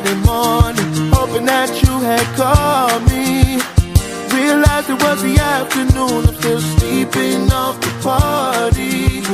Sunday morning, hoping that you had called me. Realized it was the afternoon, I'm still sleeping off the party.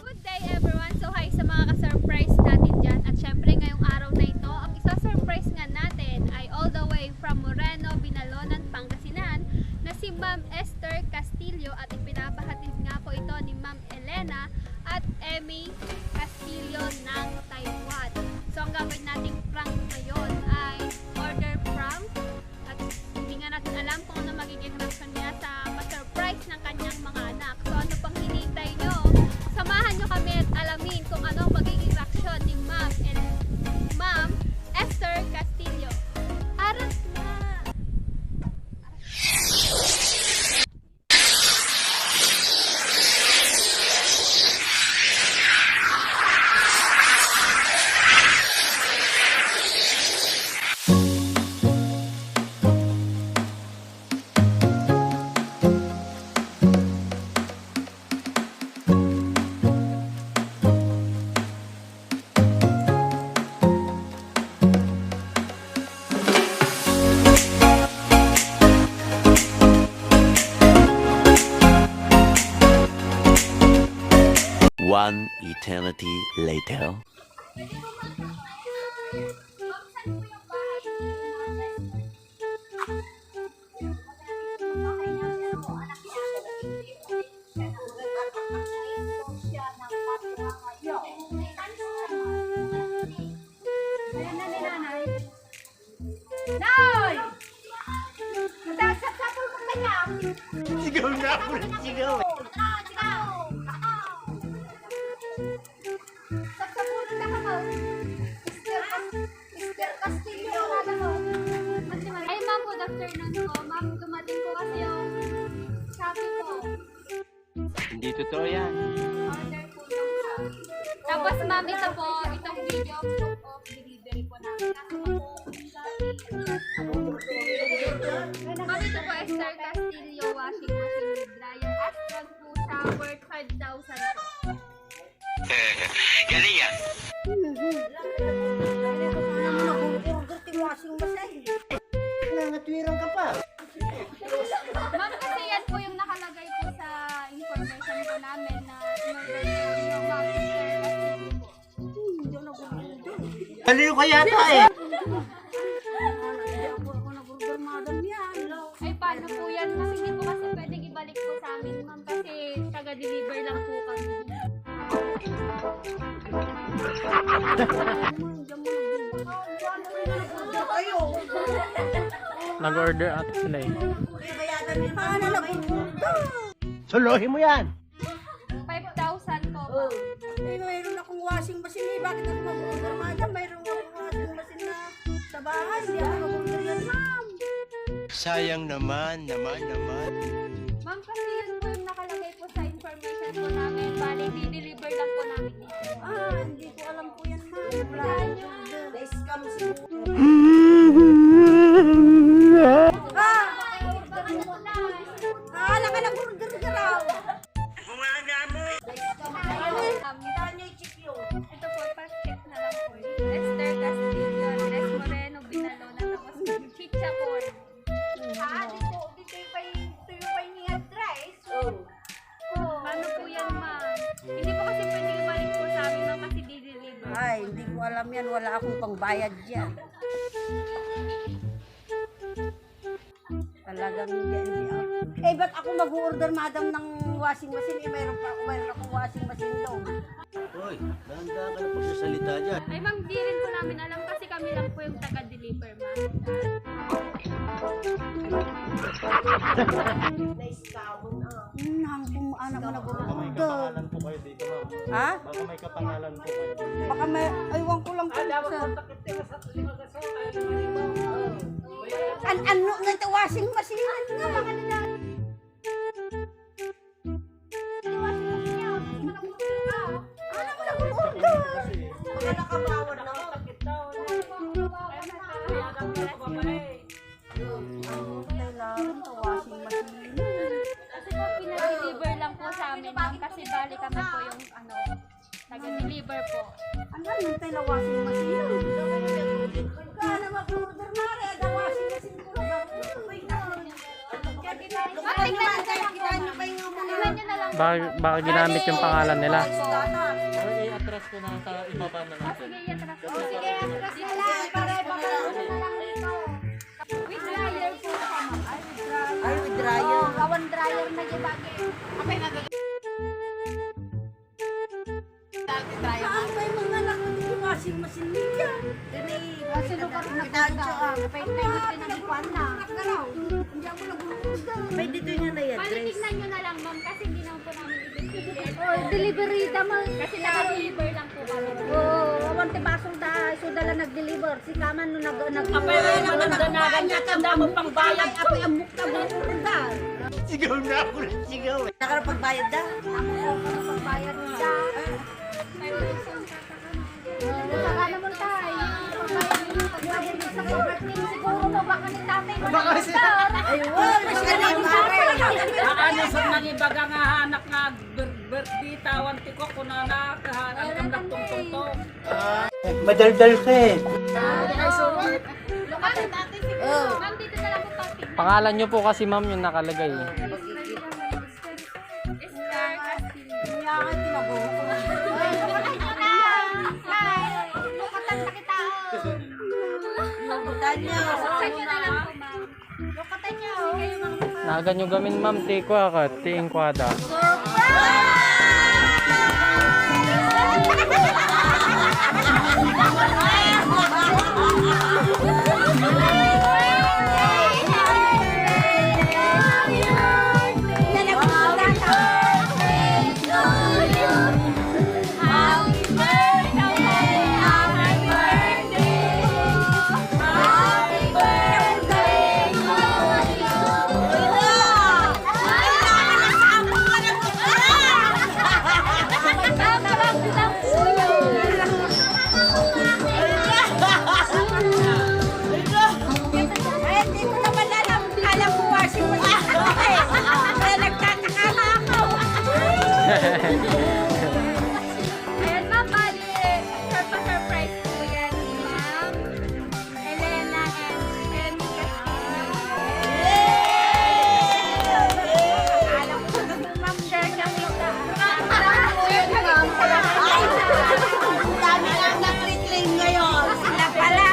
Good day everyone! So hi sa mga ka-surprise natin dyan. At syempre ngayong araw na ito, ang isa-surprise nga natin ay all the way from Moreno, Binalonan, Pangasinan na si Ma'am Esther Castillo at ipinapahatid nga po ito ni Ma'am Elena at Emmy Castillo ng Taiwan. So ang gagawin nating prank ngayon ay order prank at hindi nga natin alam kung ano magiging reaction niya sa pa-surprise ng kanyang mga anak. So ano pang hinihintay nyo? Samahan nyo kami at alamin kung ano magiging reaction ni Ma'am Esther Castillo. Aras na! One eternity later. Nay! Nasasapol mo kanya! Sigaw na ako, sigaw. Sasapunan na ka mo. Mr. Castillo, ano mo? Ay ma'am, good afternoon po. Ma'am, dumating po kasi yung Shopee po. Hindi totoo yan. Order po yung Shopee. Tapos ma'am, ito po, itong video proof of delivery po namin. Nasa po ma'am, ito po Esther Castillo washing machine with dryer. Astron po sa worth 5,000 po. Galing yan. Nangatwirang ka pa. Ma'am, kasi yan po yung nakalagay po sa information po namin na in-order po yung Ma'am Esther Castillo po. Baliw ka yata eh. Ay, paano po yan? Kasi hindi po kasi pwedeng ibalik po sa amin, ma'am, kasi taga-deliver lang po kami. Nag-order at sila eh. Suluhin mo yan. 5,000 po, ma'am. Mayroon akong washing machine eh. Bakit ako mag-order, madam? Mayroon akong washing machine na sa bahay. Hindi ako mag-order yan, ma'am. Sayang naman. Ma'am, kasi yun po yung nakalagay po sa information po namin. Bali, di-deliver lang po namin ito. Hindi ko alam po yan, ma'am. Wala nyo. Na-scam siguro. Akala ka nag-order ka raw. Ito po, pa-check na lang po. Esther Castillo, Tres Moreno, Binalonan, tapos Chicha po. Paano po yan, ma'am? Hindi po kasi pwedeng ibalik po sa amin, ma'am, kasi di-deliver. Ay, hindi ko alam yan. Wala akong pangbayad dyan. Talagang hindi ako. Eh, ba't ako mag-order, madam, ng washing machine? Eh, mayroon akong washing machine doon. Hoy, dahan-dahan ka na pagsasalita dyan. Ay, ma'am, di rin po namin alam kasi kami lang po yung taga-deliver, ma'am. Ano mo May nag-order? kapangalan po kayo dito, ma'am. Ha? Baka may kapangalan po kayo. Baka may, aywan ko lang po, sir. Ano nga ito, washing machine? Ano nga mga nila? Ano mo nag-order? Baka nakabawad na. Kailangan to, washing machine. Kasi po, pinag-deliver lang po sa amin, ma'am, kasi bali kami po yung, taga-deliver po. Ano yung tayo na washing Baka ginamit yung pangalan nila. Sudanan. Ay, i-atras ko na sa ibaba na Ah, natin. sige, yatras ko. Sige, atras na lang. Para ipapanood na lang dito. With dryer po siya, ma'am. Ay, with dryer. Gawan dryer na yung bagay. Saan ba yung mga washing machine niya? Kasi nung parang nagkagawa, pwede na yung tinagikuan na. Hindi ako nag-uusap. May dito niya na yan, Palitignan nyo na lang, ma'am, kasi hindi naman po namin i-deliver. Oh, delivery naman. Kasi naka-deliver lang po kami. Oo, awante basong da, so dala nag-deliver. Si Kaman nung nag Apay mo nagdanagan niya, tanda mo pang bayad. Apoy amok ka mo da. Sigaw na ako ng sigaw eh. Nakarapagbayad da. Pagbayad nila. Saka naman tayo. Pagbayad nila sa birthday mo siguro mo, baka ni tatay mo na Ayun, masyado yung Ano sa nangibaga nga anak nga birthday tawan ti ko kuna na kahanan kam nagtungtong. Madaldal ka eh. Lokal natin siguro. Ma'am, dito na lang po topic. Pangalan nyo po kasi ma'am yung nakalagay. Star Castillo. Yan, tinabuho ko. Lukatan na kita. Nabutan niya. Lukatan nyo na lang po, ma'am. Lukatan nyo. Sige, ma'am. Naganyo gamin ma'am, tiko ka, tiing kwada. Ay, hindi ko naman alam. Alam ko washing machine. Kaya nagtataka na ako. Ayan, ma'am, bali, surprise po yan ni Ma'am Elena and Emmy Alam ko na ma'am, share kami sa share kami sa Ang dami lang na-reclaim ngayon. Sila pala.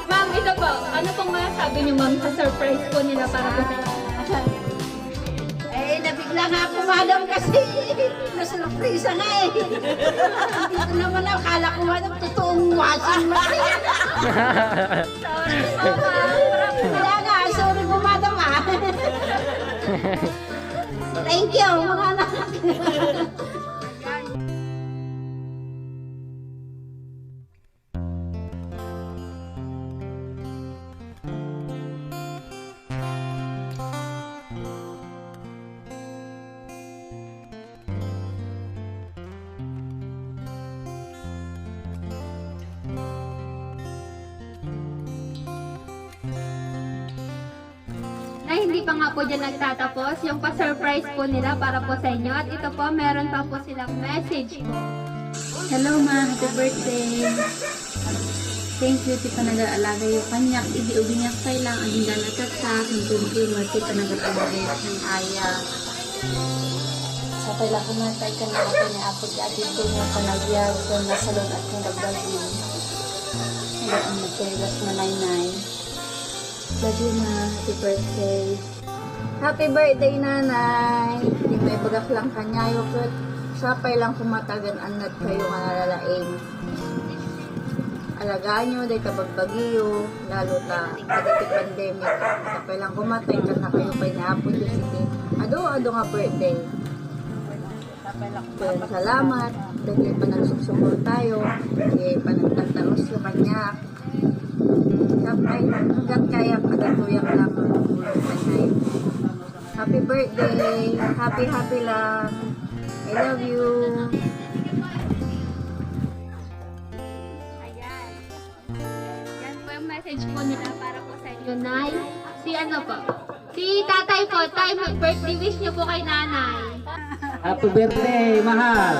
Ma'am, ito po, ano pong masasabi niyo ma'am sa surprise po nila para po sa Eh, nabigla nga ako, madam, kasi nasurpresa nga eh. Dito naman akala ko madam, totoong washing machine. sorry po ma'am. Kaya nga, sorry po madam ah. Thank you, mga anak. Ay, hindi pa nga po dyan nagtatapos. Yung pa-surprise po nila para po sa inyo. At ito po, meron pa po silang message po. Hello ma, happy birthday. Thank you ti panag-aalaga yung kanyak. Idi-ubi niya kay lang ang hindi natatak. Thank you ma ti panag-aalaga yung aya. Sa pala kumatay ka na ako ni Apo di atin ko nga panagyaw ko nasalon at kong dagbagin. Hanggang ang magkailas na nainay. Love you ma, happy birthday. Happy birthday nanay. Hindi may bagak lang kanyayo kat sapay lang kumatagan anad kayo nga nalalaing. Alagaan nyo dahil kabagbagiyo, lalo ta pagdating pandemic. Sapay lang kumatay ka na kayo kay naapon yung sige. Ado nga birthday. Kaya salamat dahil panagsuksukol tayo. Dahil panagtataros yung kanya. Sapay hanggang kaya pagatuyak lang ang ulong kanya. Happy birthday! Happy lang! I love you! Ayan. Yan po yung message po nila para po sa inyo, Nay. Si ano po? Si tatay po, tay, birthday wish niyo po kay nanay. Happy birthday, mahal.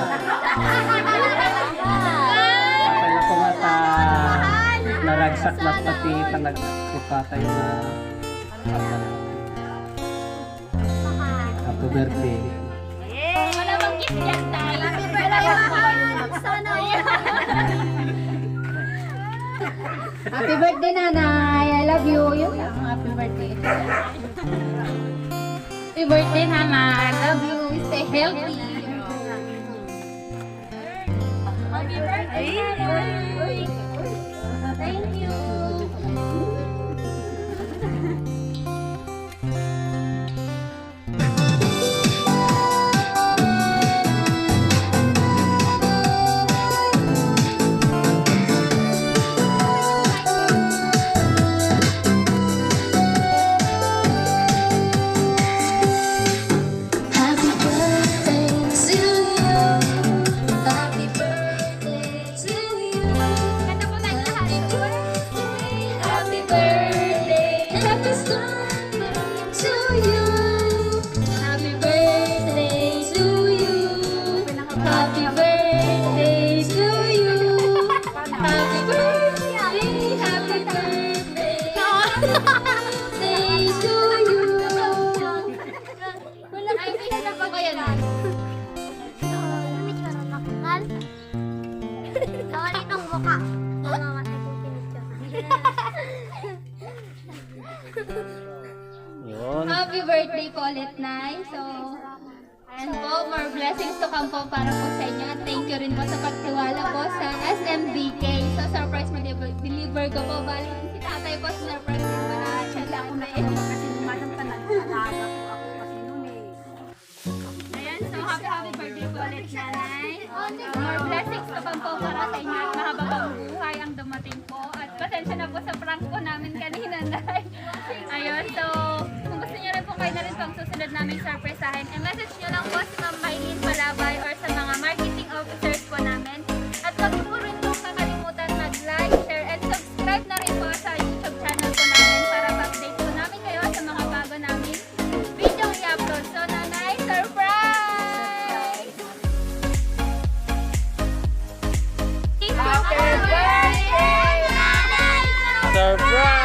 Kaya ko mata naragsak na pati panagkita tayo na Mahal. Happy Happy birthday. Wala bang gift yan, Tay? Happy birthday, mahal! Sana Happy birthday, nanay. I love you. Yun lang, happy birthday. Happy birthday, nanay. I love you. Stay healthy. Happy birthday, Nanay! Thank you! Happy birthday to you. Happy birthday to you. Kanta po tayo lahat. Happy birthday. Happy birthday to you. Happy birthday to you. Happy birthday to you. Happy birthday. Happy birthday. Birthday to you. Ay, pinala pa ko yan. Kawalit ang buka. Yun. Happy birthday po ulit, Nay. So, ayan po, more blessings to come po para po sa inyo. At thank you rin po sa pagtiwala po sa SMDK. So, surprise believer ko po. Bali, si tatay po, surprise din pala. Siya lang na yun. Kasi madam pa nag-alaga po ako kasi noon eh. Ayan, so happy birthday po ulit, Nanay. More blessings to come po para sa inyo. At mahaba pang buhay ang dumating po. At pasensya na po sa prank po namin kanina, Nay. Ayun, so kung gusto niyo rin po kayo na rin pang susunod naming surprisahin, i-message niyo lang po si Ma'am Maylene Palabay or sa mga marketing officers po namin. At huwag po rin po kakalimutan mag-like, share, and subscribe na rin po sa YouTube channel po namin para pa-update po namin kayo sa mga bago namin video i-upload. So, Nanay, surprise! Happy birthday, Nanay! Surprise!